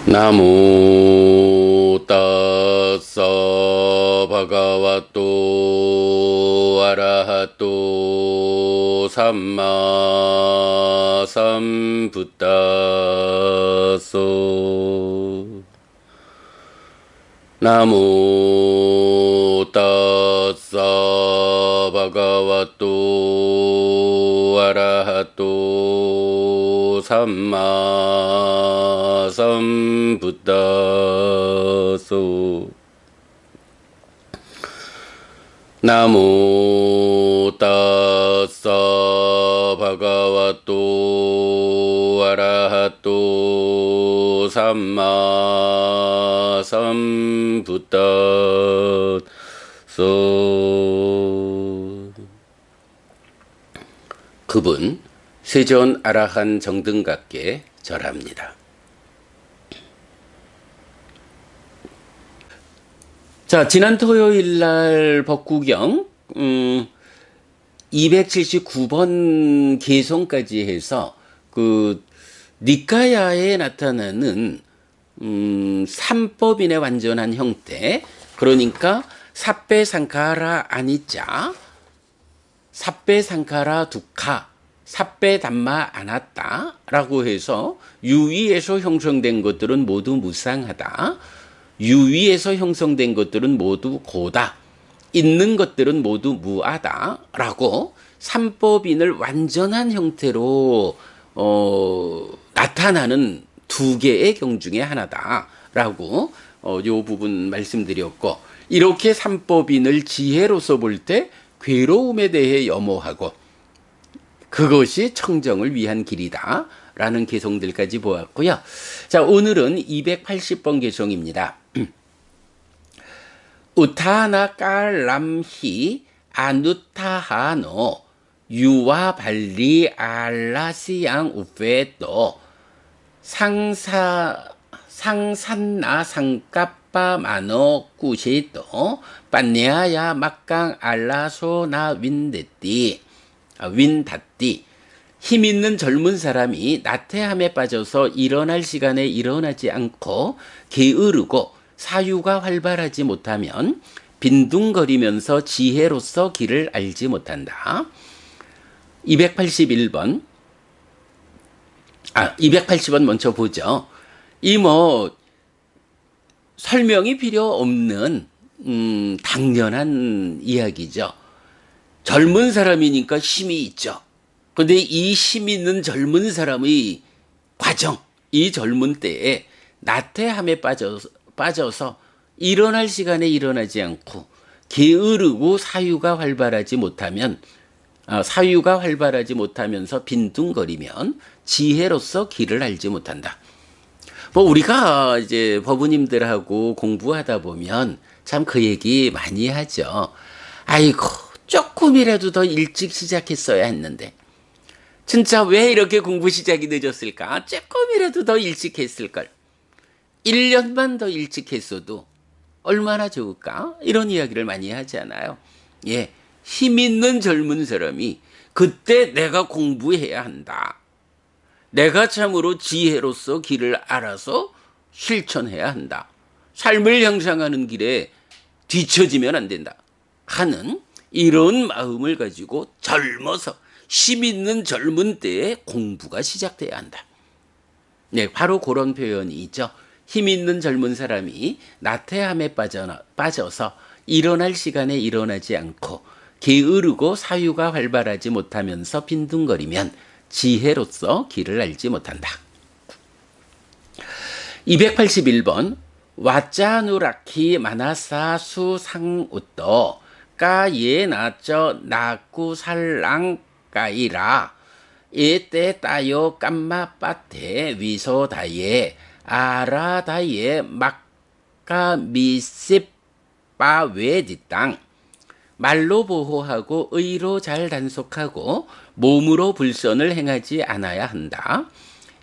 나무 따서 바가와또 아라하또 삼마 삼부따소 나무 따서 바가와또 아라하또 삼마 삼부따소 나무 따서 바가와또 아라하또 삼마 삼부따소. 그분 세존 아라한 정등각께 절합니다. 자, 지난 토요일 날 법구경 279번 개송까지 해서 그 니카야에 나타나는 삼법인의 완전한 형태, 그러니까 사페 상카라 아니짜, 사페 상카라 두카, 사페 담마 아나따라고 해서 유위에서 형성된 것들은 모두 무상하다, 유위에서 형성된 것들은 모두 고다, 있는 것들은 모두 무아다라고 삼법인을 완전한 형태로 나타나는 두 개의 경 중에 하나다라고 요 부분 말씀드렸고, 이렇게 삼법인을 지혜로서 볼 때 괴로움에 대해 염호하고 그것이 청정을 위한 길이다 라는 개송들까지 보았고요. 자, 오늘은 280번 개송입니다. 우타나 깔람히 아누타하노 유와 발리 알라시양 우페또 상산나 상까빠 마노 꾸시또 빠냐야 막강 알라소나 윈데띠 윈다띠. 힘 있는 젊은 사람이 나태함에 빠져서 일어날 시간에 일어나지 않고 게으르고 사유가 활발하지 못하면 빈둥거리면서 지혜로서 길을 알지 못한다. 280번 먼저 보죠. 이 설명이 필요 없는 당연한 이야기죠. 젊은 사람이니까 힘이 있죠. 근데 이 힘 있는 젊은 사람의 과정, 이 젊은 때에 나태함에 빠져서 일어날 시간에 일어나지 않고 게으르고 사유가 활발하지 못하면서 빈둥거리면 지혜로서 길을 알지 못한다. 우리가 이제 법우님들하고 공부하다 보면 참 그 얘기 많이 하죠. 아이고, 조금이라도 더 일찍 시작했어야 했는데, 진짜 왜 이렇게 공부 시작이 늦었을까? 조금이라도 더 일찍 했을걸. 1년만 더 일찍 했어도 얼마나 좋을까? 이런 이야기를 많이 하잖아요. 예, 힘 있는 젊은 사람이 그때 내가 공부해야 한다. 내가 참으로 지혜로서 길을 알아서 실천해야 한다. 삶을 향상하는 길에 뒤처지면 안 된다 하는 이런 마음을 가지고 젊어서 힘 있는 젊은 때에 공부가 시작돼야 한다. 네, 바로 그런 표현이 있죠. 힘 있는 젊은 사람이 나태함에 빠져서 일어날 시간에 일어나지 않고 게으르고 사유가 활발하지 못하면서 빈둥거리면 지혜로서 길을 알지 못한다. 281번 와짜누라키 마나사 수상우떠 까예나쩌 나꾸살랑 까이라 에때 따요 깜마빠테 위소다예 아라다예 막까미씹빠웨디땅. 말로 보호하고 의로 잘 단속하고 몸으로 불선을 행하지 않아야 한다.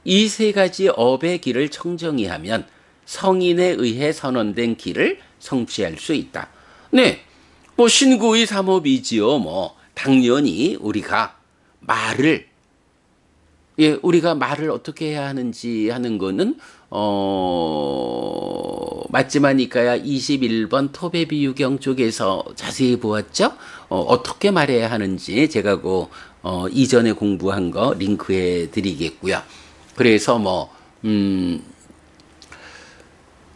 이 세 가지 업의 길을 청정히 하면 성인에 의해 선언된 길을 성취할 수 있다. 네, 신구의 삼업이지요. 당연히 우리가 말을 어떻게 해야 하는지 하는 거는 맞지마니까야 21번 토베비 유경 쪽에서 자세히 보았죠. 어떻게 말해야 하는지 제가 이전에 공부한 거 링크해 드리겠고요. 그래서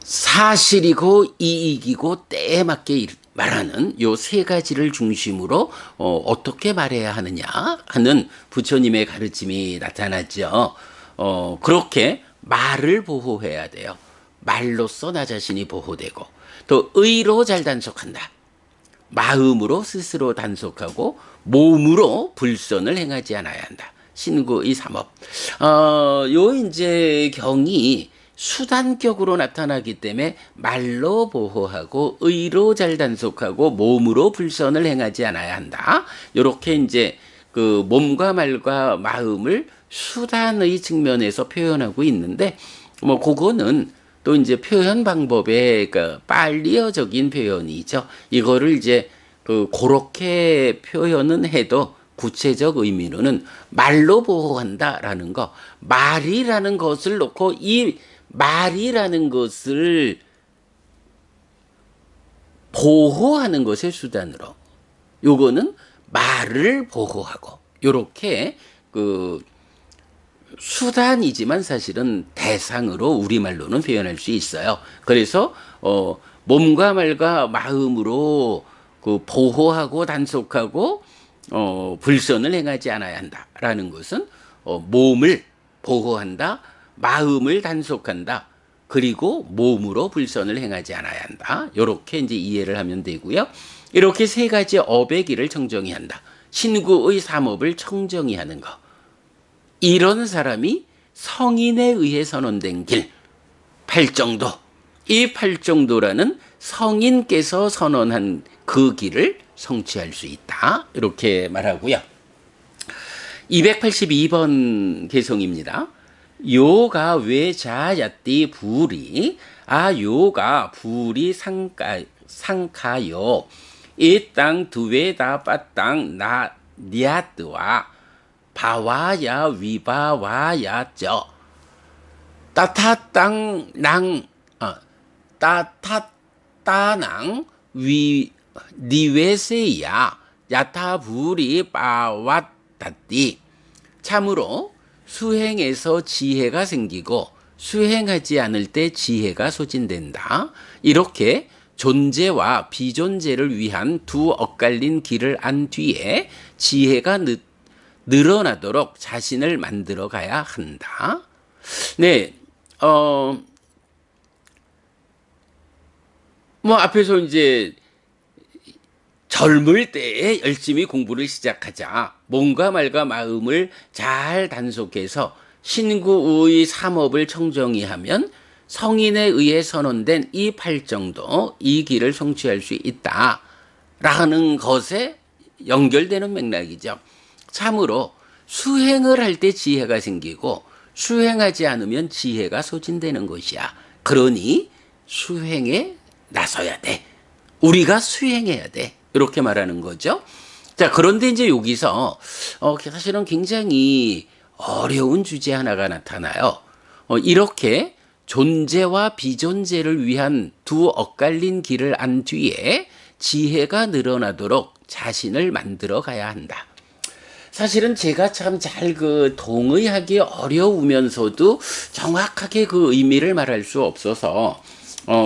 사실이고 이익이고 때에 맞게 말하는 요 세 가지를 중심으로 어떻게 말해야 하느냐 하는 부처님의 가르침이 나타났죠. 그렇게 말을 보호해야 돼요. 말로써 나 자신이 보호되고 또 의로 잘 단속한다. 마음으로 스스로 단속하고 몸으로 불선을 행하지 않아야 한다. 신구의 삼업. 요 이제 경이 수단격으로 나타나기 때문에 말로 보호하고 의로 잘 단속하고 몸으로 불선을 행하지 않아야 한다. 요렇게 이제 그 몸과 말과 마음을 수단의 측면에서 표현하고 있는데 그거는 또 이제 표현 방법의 그 빨리어적인 표현이죠. 이거를 이제 그렇게 표현은 해도 구체적 의미로는 말로 보호한다라는 거, 말이라는 것을 놓고 이 말이라는 것을 보호하는 것의 수단으로 요거는 말을 보호하고 요렇게 그 수단이지만 사실은 대상으로 우리말로는 표현할 수 있어요. 그래서 몸과 말과 마음으로 그 보호하고 단속하고 불선을 행하지 않아야 한다라는 것은 몸을 보호한다, 마음을 단속한다, 그리고 몸으로 불선을 행하지 않아야 한다. 이렇게 이제 이해를 하면 되고요. 이렇게 세 가지 업의 길을 청정히 한다. 신구의 삼업을 청정히 하는 것. 이런 사람이 성인에 의해 선언된 길, 팔정도. 이 팔정도라는 성인께서 선언한 그 길을 성취할 수 있다. 이렇게 말하고요. 282번 개성입니다. 요가 외자야띠 부리 요가 부리 상카요 이 땅 두웨다 빠땅 나 니아뜨와 바와야 위바와야 저 따타땅낭 따타따낭 위 니웨세야 야타부리 바와따띠. 참으로 수행에서 지혜가 생기고 수행하지 않을 때 지혜가 소진된다. 이렇게 존재와 비존재를 위한 두 엇갈린 길을 안 뒤에 지혜가 늘어나도록 자신을 만들어 가야 한다. 네, 앞에서 이제 젊을 때에 열심히 공부를 시작하자. 몸과 말과 마음을 잘 단속해서 신구의 삼업을 청정히 하면 성인에 의해 선언된 이 팔정도, 이 길을 성취할 수 있다라는 것에 연결되는 맥락이죠. 참으로 수행을 할 때 지혜가 생기고 수행하지 않으면 지혜가 소진되는 것이야. 그러니 수행에 나서야 돼. 우리가 수행해야 돼. 이렇게 말하는 거죠. 자, 그런데 이제 여기서 사실은 굉장히 어려운 주제 하나가 나타나요. 이렇게 존재와 비존재를 위한 두 엇갈린 길을 안 뒤에 지혜가 늘어나도록 자신을 만들어 가야 한다. 사실은 제가 참 잘 동의하기 어려우면서도 정확하게 그 의미를 말할 수 없어서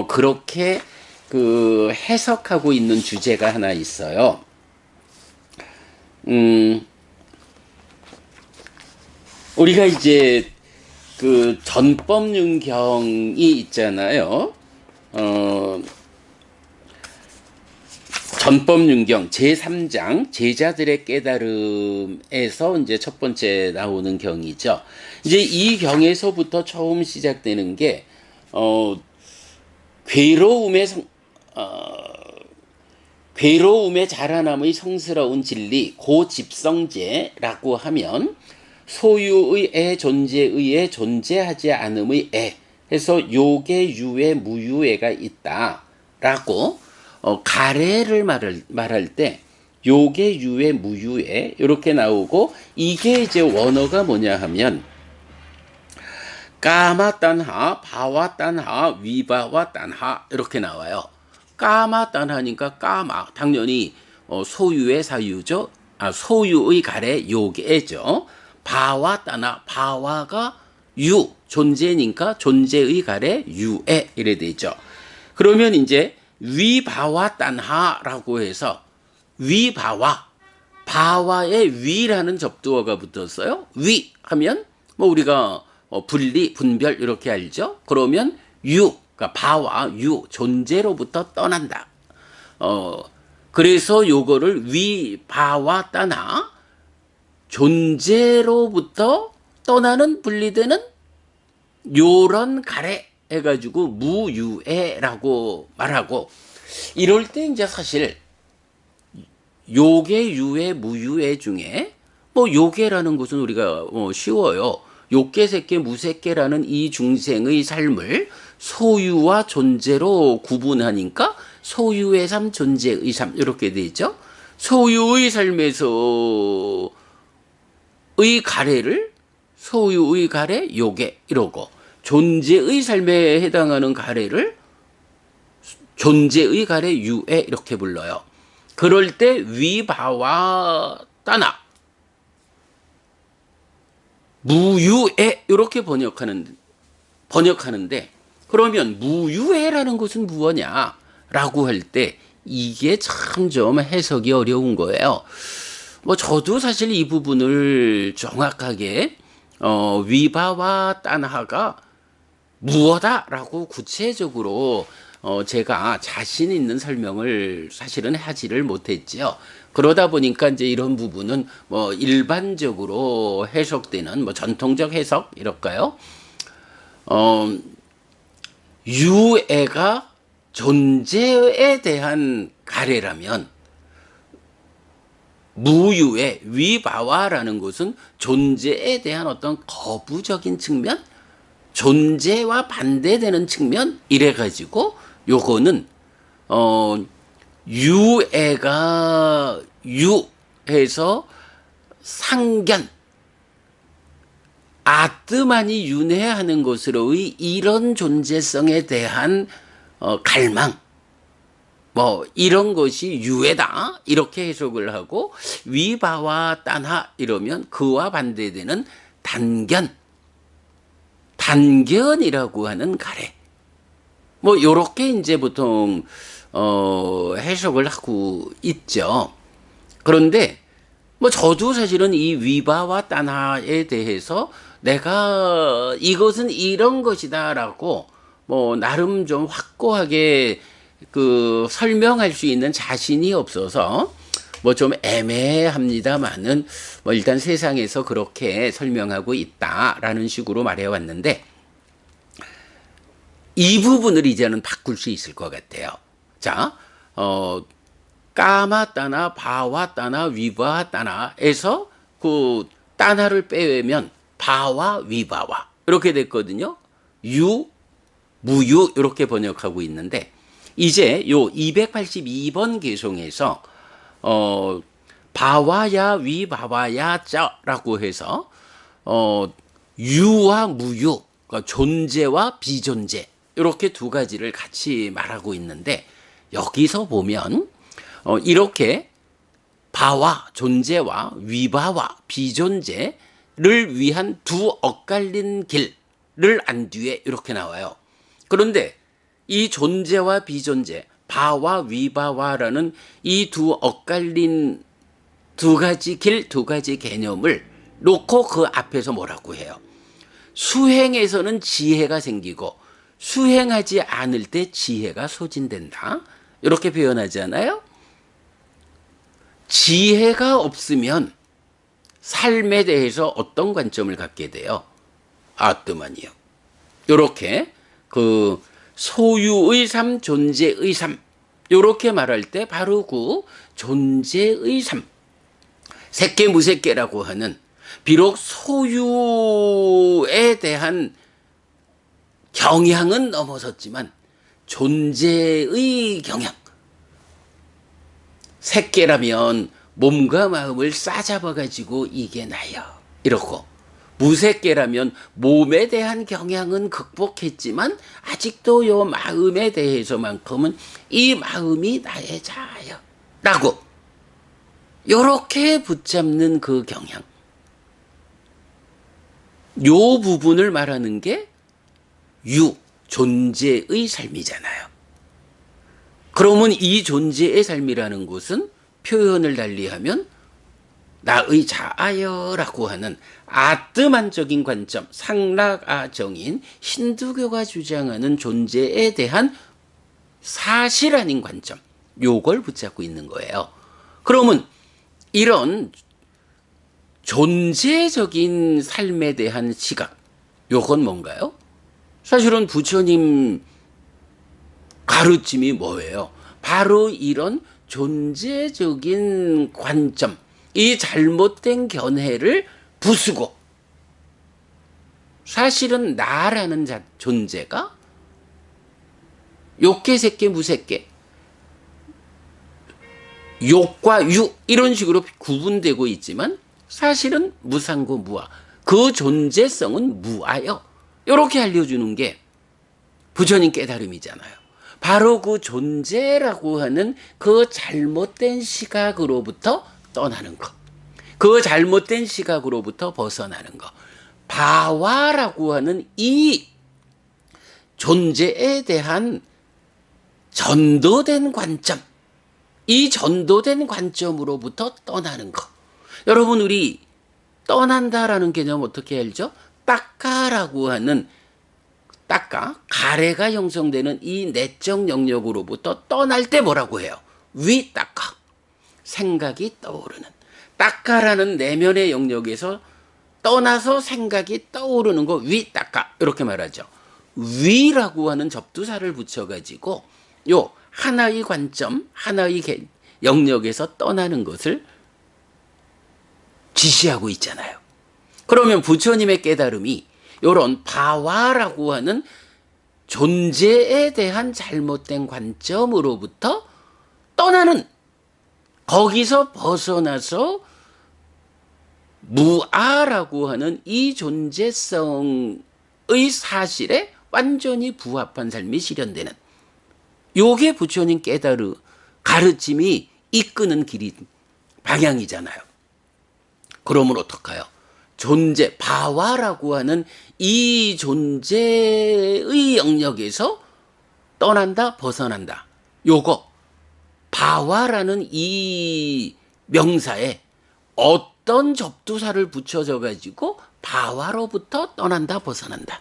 그렇게 해석하고 있는 주제가 하나 있어요. 우리가 이제 전법윤경이 있잖아요. 전법윤경 제3장 제자들의 깨달음에서 이제 첫 번째 나오는 경이죠. 이제 이 경에서부터 처음 시작되는 게 괴로움의 자라남의 성스러운 진리 고집성제라고 하면 소유의 애 존재의 존재하지 않음의 애 해서 요계 유애 무유애가 있다라고 가래를 말할 때 요계 유애 무유애 이렇게 나오고, 이게 이제 원어가 뭐냐 하면 까마 딴하, 바와 딴하, 위바와 딴하 이렇게 나와요. 까마 딴하니까 까마 당연히 소유의 사유죠. 소유의 가래 요게죠. 바와 딴하, 바와가 유 존재니까 존재의 가래 유에 이래 되죠. 그러면 이제 위바와 딴하라고 해서 위바와 바와에 위라는 접두어가 붙었어요. 위 하면 뭐 우리가 분리, 분별 이렇게 알죠. 그러면 유, 그러니까 바와 유 존재로부터 떠난다. 그래서 요거를 위, 바와 따나 존재로부터 떠나는 분리되는 요런 가래 해가지고 무유해라고 말하고 이럴 때 이제 사실 요계, 유해, 무유해 중에 뭐 요계라는 것은 우리가 쉬워요. 욕계, 색계, 무색계라는 이 중생의 삶을 소유와 존재로 구분하니까 소유의 삶, 존재의 삶 이렇게 되죠. 소유의 삶에서의 가래를 소유의 가래, 요계 이러고 존재의 삶에 해당하는 가래를 존재의 가래, 유해 이렇게 불러요. 그럴 때 위바와 따나 무유해 이렇게 번역하는데 그러면 무유해라는 것은 무엇냐라고 할 때 이게 참 좀 해석이 어려운 거예요. 뭐 저도 사실 이 부분을 정확하게 위바와 딴하가 무엇다라고 구체적으로 제가 자신 있는 설명을 사실은 하지를 못했지요. 그러다 보니까 이제 이런 부분은 뭐 일반적으로 해석되는 뭐 전통적 해석 이럴까요? 유해가 존재에 대한 가래라면 무유해 위바와라는 것은 존재에 대한 어떤 거부적인 측면, 존재와 반대되는 측면 이래 가지고 요거는 유해가 유해서 상견 아뜨만이 윤회하는 것으로의 이런 존재성에 대한 갈망 뭐 이런 것이 유해다 이렇게 해석을 하고 위바와 딴하 이러면 그와 반대되는 단견이라고 하는 가래 뭐 요렇게 이제 보통 해석을 하고 있죠. 그런데 뭐 저도 사실은 이 위바와 딴하에 대해서 내가 이것은 이런 것이다라고 뭐 나름 좀 확고하게 그 설명할 수 있는 자신이 없어서 뭐 좀 애매합니다만은 뭐 일단 세상에서 그렇게 설명하고 있다라는 식으로 말해 왔는데 이 부분을 이제는 바꿀 수 있을 것 같아요. 자, 까마 따나 바와 따나 위바 따나에서 그 따나를 빼면 바와 위바와 이렇게 됐거든요. 유, 무유 이렇게 번역하고 있는데 이제 요 282번 개송에서 바와야 위바와야 자라고 해서 유와 무유 그러니까 존재와 비존재 이렇게 두 가지를 같이 말하고 있는데 여기서 보면 이렇게 바와 존재와 위바와 비존재를 위한 두 엇갈린 길을 안 뒤에 이렇게 나와요. 그런데 이 존재와 비존재, 바와 위바와라는 이 두 엇갈린 두 가지 길, 두 가지 개념을 놓고 그 앞에서 뭐라고 해요? 수행에서는 지혜가 생기고 수행하지 않을 때 지혜가 소진된다. 이렇게 표현하잖아요. 지혜가 없으면 삶에 대해서 어떤 관점을 갖게 돼요? 아뜨만이요. 이렇게 그 소유의 삶, 존재의 삶 이렇게 말할 때 바로 그 존재의 삶 색계 무색계라고 하는 비록 소유에 대한 경향은 넘어섰지만 존재의 경향 색계라면 몸과 마음을 싸잡아 가지고 이게 나요 이렇고 무색계라면 몸에 대한 경향은 극복했지만 아직도 요 마음에 대해서만큼은 이 마음이 나의 자아요 라고 요렇게 붙잡는 그 경향, 요 부분을 말하는 게 존재의 삶이잖아요. 그러면 이 존재의 삶이라는 것은 표현을 달리하면 나의 자아여라고 하는 아뜨만적인 관점, 상락아정인 힌두교가 주장하는 존재에 대한 사실 아닌 관점, 요걸 붙잡고 있는 거예요. 그러면 이런 존재적인 삶에 대한 시각, 요건 뭔가요? 사실은 부처님 가르침이 뭐예요? 바로 이런 존재적인 관점, 이 잘못된 견해를 부수고 사실은 나라는 존재가 욕계, 색계, 무색계, 욕과 유 이런 식으로 구분되고 있지만 사실은 무상고 무아, 그 존재성은 무아요. 이렇게 알려주는 게 부처님 깨달음이잖아요. 바로 그 존재라고 하는 그 잘못된 시각으로부터 떠나는 것, 그 잘못된 시각으로부터 벗어나는 것, 바와라고 하는 이 존재에 대한 전도된 관점, 이 전도된 관점으로부터 떠나는 것. 여러분, 우리 떠난다라는 개념 어떻게 알죠? 따까라고 하는, 따까, 가래가 형성되는 이 내적 영역으로부터 떠날 때 뭐라고 해요? 위따까, 생각이 떠오르는. 따까라는 내면의 영역에서 떠나서 생각이 떠오르는 거 위따까, 이렇게 말하죠. 위라고 하는 접두사를 붙여가지고 요 하나의 관점, 하나의 영역에서 떠나는 것을 지시하고 있잖아요. 그러면 부처님의 깨달음이 이런 바와라고 하는 존재에 대한 잘못된 관점으로부터 떠나는, 거기서 벗어나서 무아라고 하는 이 존재성의 사실에 완전히 부합한 삶이 실현되는, 요게 부처님 깨달음, 가르침이 이끄는 길이, 방향이잖아요. 그러면 어떡해요? 존재, 바와라고 하는 이 존재의 영역에서 떠난다, 벗어난다. 요거, 바와라는 이 명사에 어떤 접두사를 붙여져 가지고 바와로부터 떠난다, 벗어난다.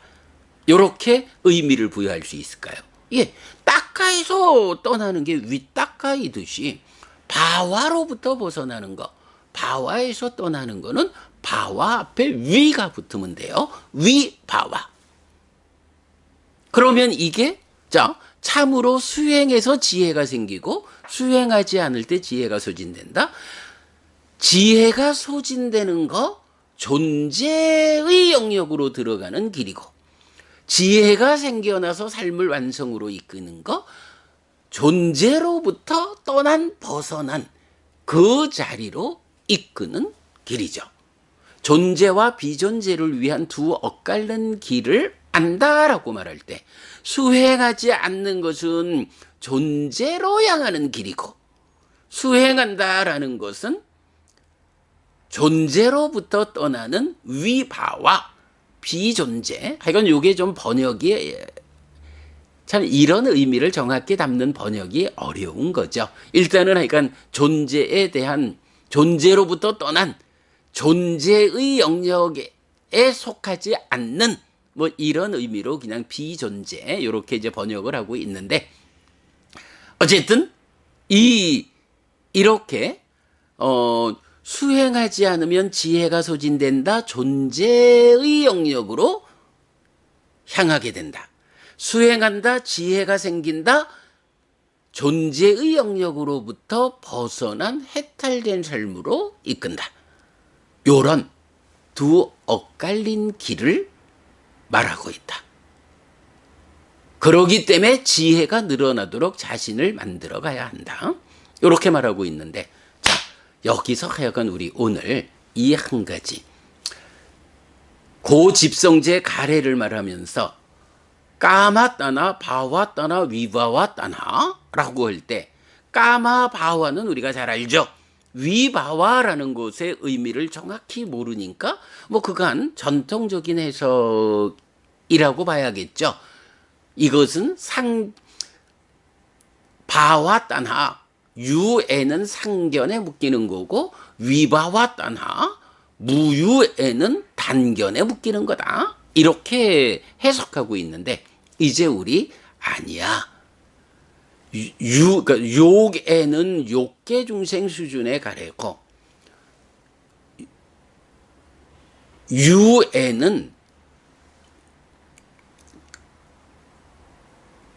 요렇게 의미를 부여할 수 있을까요? 예, 따까에서 떠나는 게 위따까이듯이 바와로부터 벗어나는 거, 바와에서 떠나는 거는 바와 앞에 위가 붙으면 돼요. 위바와. 그러면 이게 자, 참으로 수행해서 지혜가 생기고 수행하지 않을 때 지혜가 소진된다. 지혜가 소진되는 거 존재의 영역으로 들어가는 길이고, 지혜가 생겨나서 삶을 완성으로 이끄는 거 존재로부터 떠난, 벗어난 그 자리로 이끄는 길이죠. 존재와 비존재를 위한 두 엇갈린 길을 안다라고 말할 때 수행하지 않는 것은 존재로 향하는 길이고, 수행한다라는 것은 존재로부터 떠나는 위바와 비존재. 하여간 이게 좀 번역이 참 이런 의미를 정확히 담는 번역이 어려운 거죠. 일단은 하여간 존재에 대한, 존재로부터 떠난 존재의 영역에 속하지 않는 뭐 이런 의미로 그냥 비존재 이렇게 이제 번역을 하고 있는데, 어쨌든 이렇게 수행하지 않으면 지혜가 소진된다. 존재의 영역으로 향하게 된다. 수행한다. 지혜가 생긴다. 존재의 영역으로부터 벗어난 해탈된 삶으로 이끈다. 요런 두 엇갈린 길을 말하고 있다. 그러기 때문에 지혜가 늘어나도록 자신을 만들어 가야 한다. 이렇게 말하고 있는데, 자, 여기서 하여간 우리 오늘 이 한 가지, 고집성제 가래를 말하면서 까마따나 바와따나 위바와따나 라고 할 때 까마바와는 우리가 잘 알죠. 위바와라는 것의 의미를 정확히 모르니까 뭐 그간 전통적인 해석이라고 봐야겠죠. 이것은 바와따나 유에는 상견에 묶이는 거고 위바와따나 무유에는 단견에 묶이는 거다. 이렇게 해석하고 있는데 이제 우리 아니야. 그러니까 욕에는 욕계 중생 수준의 가래고 유에는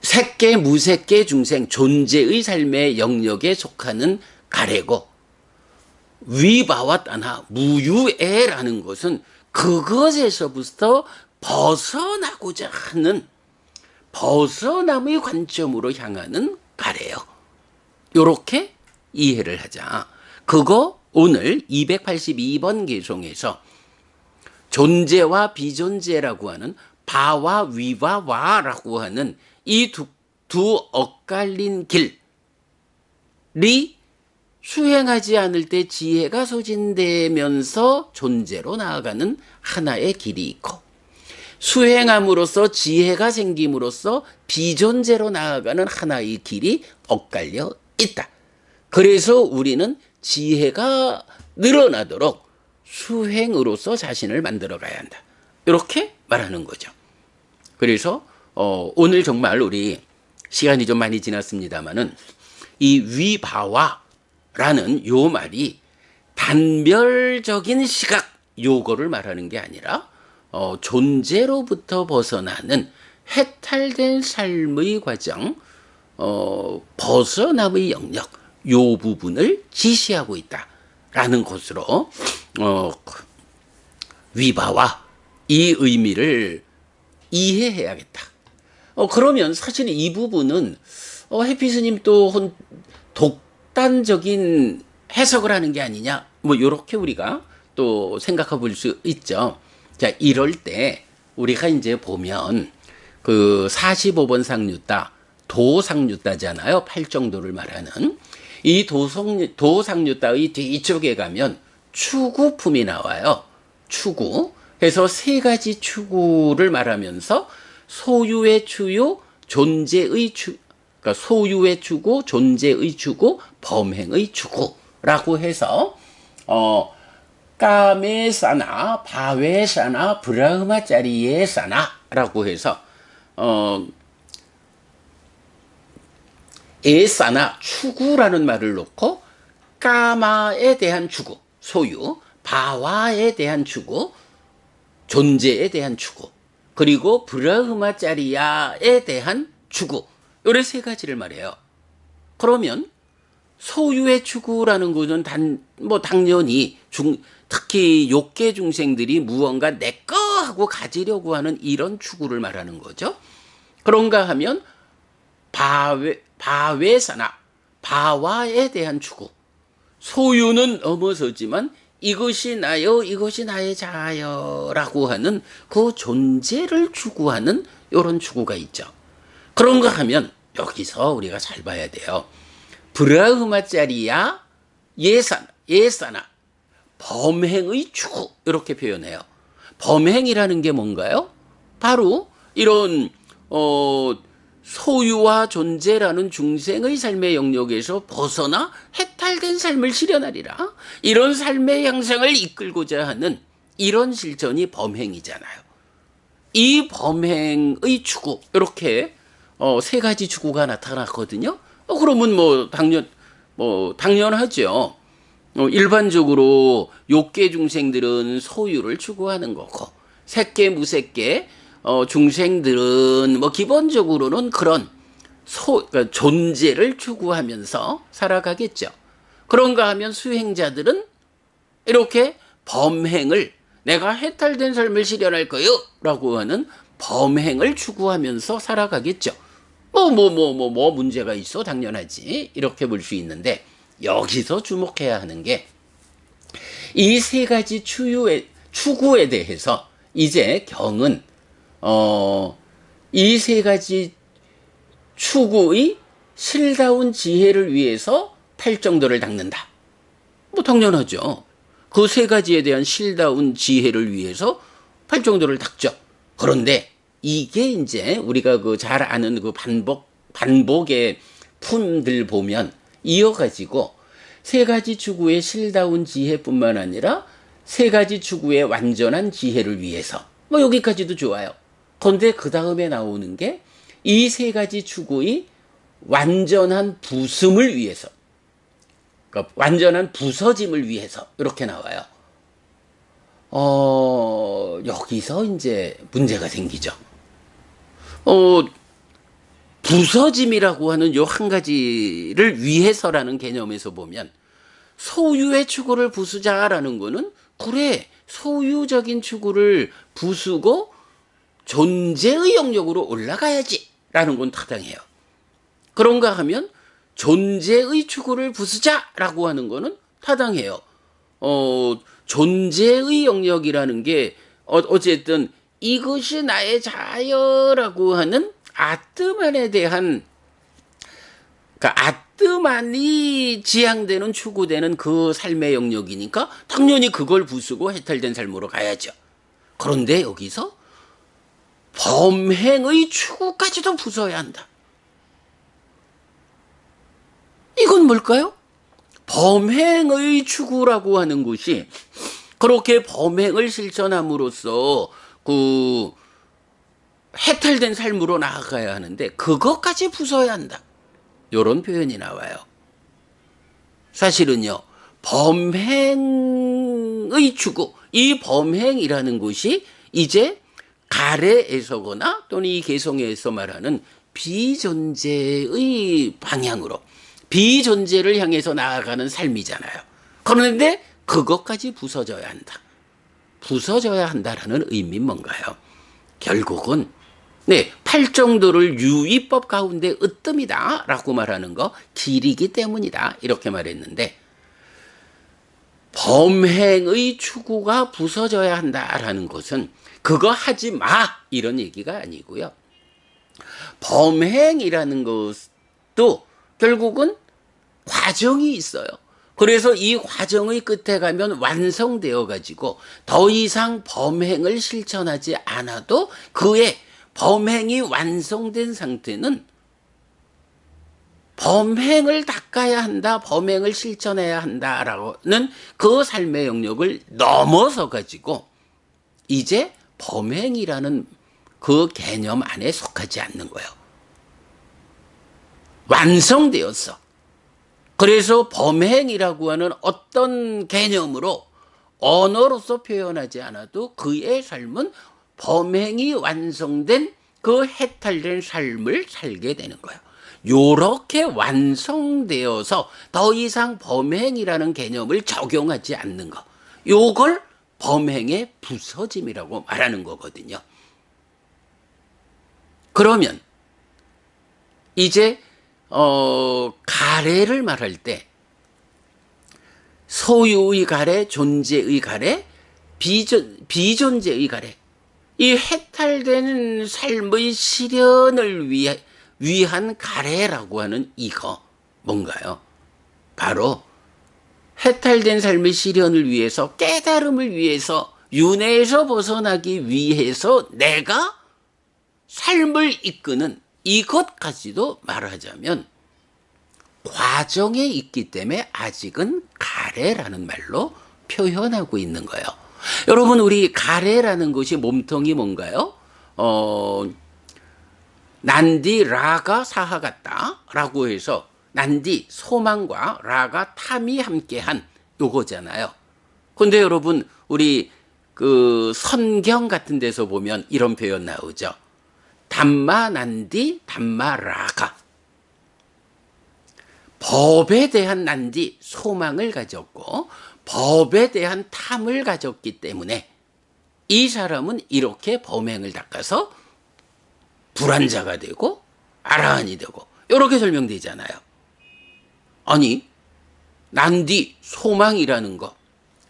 색계 무색계 중생 존재의 삶의 영역에 속하는 가래고 위바와따나 무유에라는 것은 그것에서부터 벗어나고자 하는 벗어남의 관점으로 향하는 가래요. 요렇게 이해를 하자. 그거 오늘 282번 개송에서 존재와 비존재라고 하는 바와 위와 와라고 하는 이 두 엇갈린 길이 수행하지 않을 때 지혜가 소진되면서 존재로 나아가는 하나의 길이 있고 수행함으로써 지혜가 생김으로써 비존재로 나아가는 하나의 길이 엇갈려 있다. 그래서 우리는 지혜가 늘어나도록 수행으로써 자신을 만들어 가야 한다. 이렇게 말하는 거죠. 그래서 오늘 정말 우리 시간이 좀 많이 지났습니다마는 이 위바와라는 요 말이 단별적인 시각 요거를 말하는 게 아니라 존재로부터 벗어나는 해탈된 삶의 과정, 벗어남의 영역, 요 부분을 지시하고 있다라는 것으로 위바와 이 의미를 이해해야겠다. 그러면 사실 이 부분은 해피 스님 또 독단적인 해석을 하는 게 아니냐, 뭐 이렇게 우리가 또 생각해 볼 수 있죠. 자, 이럴 때 우리가 이제 보면 그 45번 상류따 도상류따잖아요. 팔정도를 말하는 이 도상류따의 뒤쪽에 가면 추구품이 나와요. 추구. 그래서 세 가지 추구를 말하면서 소유의 추유, 존재의 추, 그러니까 소유의 추구, 존재의 추구, 범행의 추구라고 해서 까메사나 바웨사나 브라흐마짜리에사나라고 해서 에사나 추구라는 말을 놓고 까마에 대한 추구, 소유, 바와에 대한 추구, 존재에 대한 추구, 그리고 브라흐마짜리야에 대한 추구, 요래 세 가지를 말해요. 그러면 소유의 추구라는 것은 당연히 특히 욕계 중생들이 무언가 내꺼 하고 가지려고 하는 이런 추구를 말하는 거죠. 그런가 하면 바외사나 바와에 대한 추구, 소유는 넘어서지만 이것이 나요, 이것이 나의 자아요 라고 하는 그 존재를 추구하는 이런 추구가 있죠. 그런가 하면 여기서 우리가 잘 봐야 돼요. 브라흐마짜리야 예사나 범행의 추구, 이렇게 표현해요. 범행이라는 게 뭔가요? 바로 이런 소유와 존재라는 중생의 삶의 영역에서 벗어나 해탈된 삶을 실현하리라. 이런 삶의 양상을 이끌고자 하는 이런 실천이 범행이잖아요. 이 범행의 추구, 이렇게 세 가지 추구가 나타났거든요. 그러면 당연하죠. 일반적으로 욕계 중생들은 소유를 추구하는 거고, 색계 무색계 중생들은 기본적으로는 그런 그러니까 존재를 추구하면서 살아가겠죠. 그런가 하면 수행자들은 이렇게 범행을, 내가 해탈된 삶을 실현할 거요 라고 하는 범행을 추구하면서 살아가겠죠. 뭐 문제가 있어? 당연하지. 이렇게 볼 수 있는데, 여기서 주목해야 하는 게 이 세 가지 추구에 대해서 이제 경은 이 세 가지 추구의 실다운 지혜를 위해서 팔정도를 닦는다. 뭐 당연하죠. 그 세 가지에 대한 실다운 지혜를 위해서 팔정도를 닦죠. 그런데 이게 이제 우리가 그 잘 아는 그 반복의 품들 보면 이어가지고 세 가지 추구의 실다운 지혜뿐만 아니라 세 가지 추구의 완전한 지혜를 위해서 뭐 여기까지도 좋아요. 그런데 그 다음에 나오는 게 이 세 가지 추구의 완전한 부슴을 위해서, 그러니까 완전한 부서짐을 위해서 이렇게 나와요. 여기서 이제 문제가 생기죠. 부서짐이라고 하는 요 한 가지를 위해서라는 개념에서 보면 소유의 추구를 부수자라는 거는 그래 소유적인 추구를 부수고 존재의 영역으로 올라가야지 라는 건 타당해요. 그런가 하면 존재의 추구를 부수자라고 하는 거는 타당해요. 존재의 영역이라는 게 어쨌든 이것이 나의 자아라고 하는 아트만에 대한, 그러니까 아트만이 지향되는 추구되는 그 삶의 영역이니까 당연히 그걸 부수고 해탈된 삶으로 가야죠. 그런데 여기서 범행의 추구까지도 부숴야 한다. 이건 뭘까요? 범행의 추구라고 하는 것이 그렇게 범행을 실천함으로써 그 해탈된 삶으로 나아가야 하는데 그것까지 부숴야 한다. 이런 표현이 나와요. 사실은요, 범행의 추구, 이 범행이라는 것이 이제 가래에서거나 또는 이 개성에서 말하는 비존재의 방향으로, 비존재를 향해서 나아가는 삶이잖아요. 그런데 그것까지 부서져야 한다. 부서져야 한다라는 의미는 뭔가요? 결국은 팔정도를 유의법 가운데 으뜸이다 라고 말하는 거 길이기 때문이다 이렇게 말했는데, 범행의 추구가 부서져야 한다라는 것은 그거 하지 마 이런 얘기가 아니고요. 범행이라는 것도 결국은 과정이 있어요. 그래서 이 과정의 끝에 가면 완성되어 가지고 더 이상 범행을 실천하지 않아도 그의 범행이 완성된 상태는 범행을 닦아야 한다, 범행을 실천해야 한다라는 그 삶의 영역을 넘어서 가지고 이제 범행이라는 그 개념 안에 속하지 않는 거예요. 완성되었어. 그래서 범행이라고 하는 어떤 개념으로 언어로서 표현하지 않아도 그의 삶은 범행이 완성된 그 해탈된 삶을 살게 되는 거예요. 요렇게 완성되어서 더 이상 범행이라는 개념을 적용하지 않는 거, 요걸 범행의 부서짐이라고 말하는 거거든요. 그러면 이제 가래를 말할 때 소유의 가래, 존재의 가래, 비존재의 가래, 이 해탈된 삶의 실현을 위한 가래라고 하는 이거 뭔가요? 바로 해탈된 삶의 실현을 위해서, 깨달음을 위해서, 윤회에서 벗어나기 위해서 내가 삶을 이끄는 이것까지도 말하자면 과정에 있기 때문에 아직은 가래라는 말로 표현하고 있는 거예요. 여러분, 우리 가래라는 것이 몸통이 뭔가요? 난디 라가 사하 같다 라고 해서 난디 소망과 라가 탐이 함께한 요거잖아요. 근데 여러분, 우리 그 선경 같은 데서 보면 이런 표현 나오죠. 담마 난디 담마 라가. 법에 대한 난디 소망을 가졌고 법에 대한 탐을 가졌기 때문에 이 사람은 이렇게 범행을 닦아서 불안자가 되고 아라한이 되고 이렇게 설명되잖아요. 아니, 난디 소망이라는 거,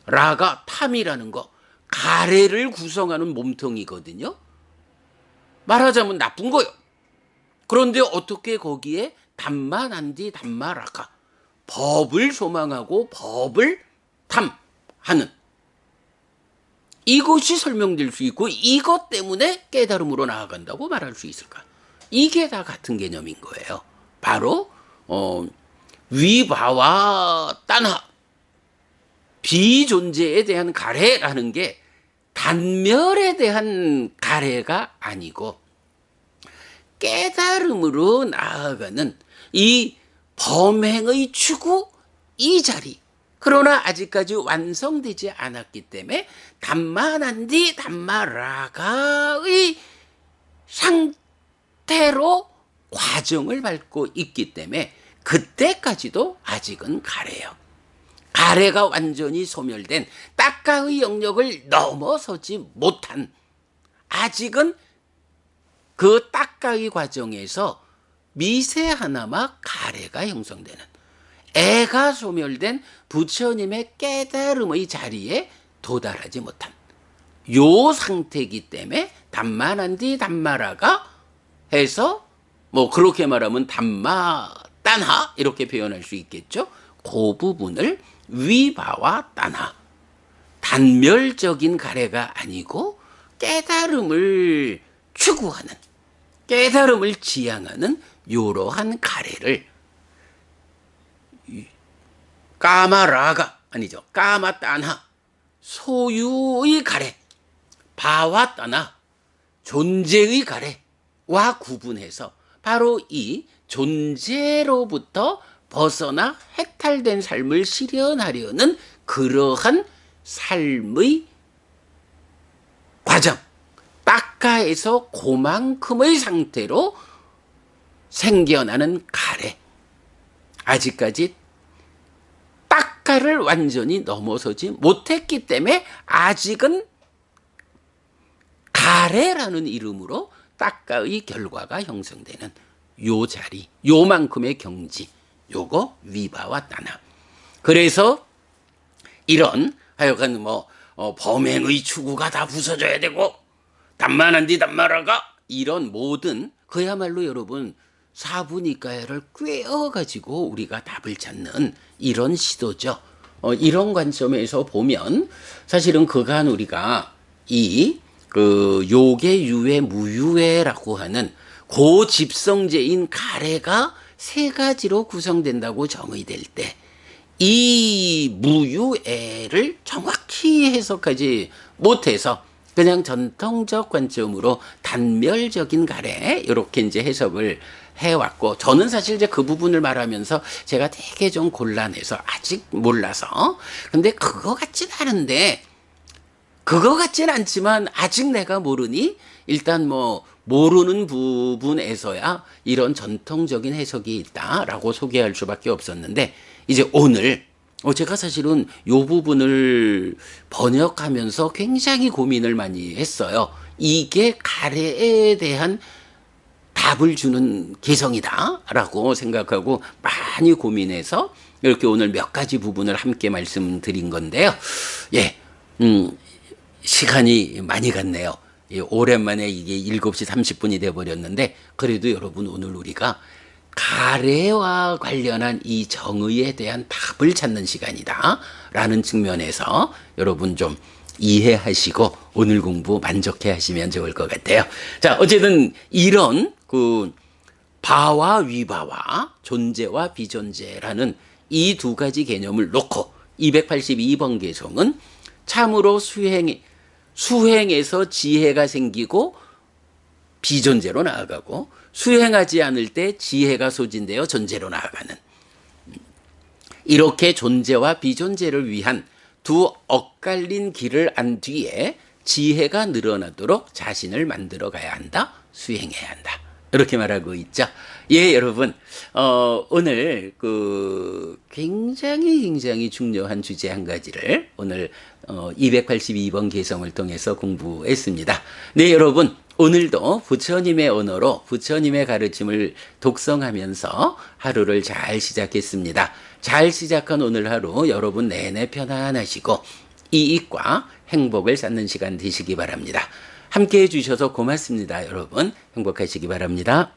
라가 탐이라는 거, 가래를 구성하는 몸통이거든요. 말하자면 나쁜 거요. 그런데 어떻게 거기에 담마난디 담마라가 법을 소망하고 법을 탐하는 이것이 설명될 수 있고 이것 때문에 깨달음으로 나아간다고 말할 수 있을까? 이게 다 같은 개념인 거예요. 바로 위바와 따나 비존재에 대한 가래라는 게 단멸에 대한 가래가 아니고 깨달음으로 나아가는 이 범행의 추구 이 자리. 그러나 아직까지 완성되지 않았기 때문에 담마난디 담마라가의 상태로 과정을 밟고 있기 때문에 그때까지도 아직은 가래요. 가래가 완전히 소멸된 딱가의 영역을 넘어서지 못한 아직은 그 딱가의 과정에서 미세하나마 가래가 형성되는 애가 소멸된 부처님의 깨달음의 자리에 도달하지 못한 요 상태이기 때문에 담마난디 담마라가 해서 뭐 그렇게 말하면 담마 딴하 이렇게 표현할 수 있겠죠. 그 부분을 위바와 따나 단멸적인 가래가 아니고 깨달음을 추구하는 깨달음을 지향하는 이러한 가래를 까마라가 아니죠. 까마따나 소유의 가래 바와 따나 존재의 가래와 구분해서 바로 이 존재로부터 벗어나 해탈된 삶을 실현하려는 그러한 삶의 과정 딱가에서 그만큼의 상태로 생겨나는 가래 아직까지 딱가를 완전히 넘어서지 못했기 때문에 아직은 가래라는 이름으로 딱가의 결과가 형성되는 요 자리 요만큼의 경지 요거 위바와 따나. 그래서 이런 하여간 뭐 범행의 추구가 다 부서져야 되고 담마난디 담마라가 이런 모든 그야말로 여러분 사부니까야를 꿰어가지고 우리가 답을 찾는 이런 시도죠. 이런 관점에서 보면 사실은 그간 우리가 이 그 요계 유회 무유회라고 하는 고집성제인 가래가 세 가지로 구성된다고 정의될 때 이 무유애를 정확히 해석하지 못해서 그냥 전통적 관점으로 단멸적인 가래 이렇게 이제 해석을 해왔고 저는 사실 이제 그 부분을 말하면서 제가 되게 좀 곤란해서 아직 몰라서 근데 그거 같진 않은데 그거 같진 않지만 아직 내가 모르니 일단 뭐 모르는 부분에서야 이런 전통적인 해석이 있다라고 소개할 수밖에 없었는데 이제 오늘 제가 사실은 이 부분을 번역하면서 굉장히 고민을 많이 했어요. 이게 가래에 대한 답을 주는 개성이다라고 생각하고 많이 고민해서 이렇게 오늘 몇 가지 부분을 함께 말씀드린 건데요. 예, 시간이 많이 갔네요. 오랜만에 이게 7시 30분이 돼버렸는데 그래도 여러분 오늘 우리가 가래와 관련한 이 정의에 대한 답을 찾는 시간이다 라는 측면에서 여러분 좀 이해하시고 오늘 공부 만족해 하시면 좋을 것 같아요. 자, 어쨌든 이런 그 바와 위바와 존재와 비존재라는 이 두 가지 개념을 놓고 282번 개성은 참으로 수행에서 지혜가 생기고 비존재로 나아가고 수행하지 않을 때 지혜가 소진되어 존재로 나아가는 이렇게 존재와 비존재를 위한 두 엇갈린 길을 안 뒤에 지혜가 늘어나도록 자신을 만들어 가야 한다. 수행해야 한다. 이렇게 말하고 있죠. 예, 여러분, 오늘 굉장히 중요한 주제 한 가지를 오늘 282번 개성을 통해서 공부했습니다. 네, 여러분, 오늘도 부처님의 언어로 부처님의 가르침을 독성하면서 하루를 잘 시작했습니다. 잘 시작한 오늘 하루 여러분 내내 편안하시고 이익과 행복을 쌓는 시간 되시기 바랍니다. 함께 해주셔서 고맙습니다. 여러분 행복하시기 바랍니다.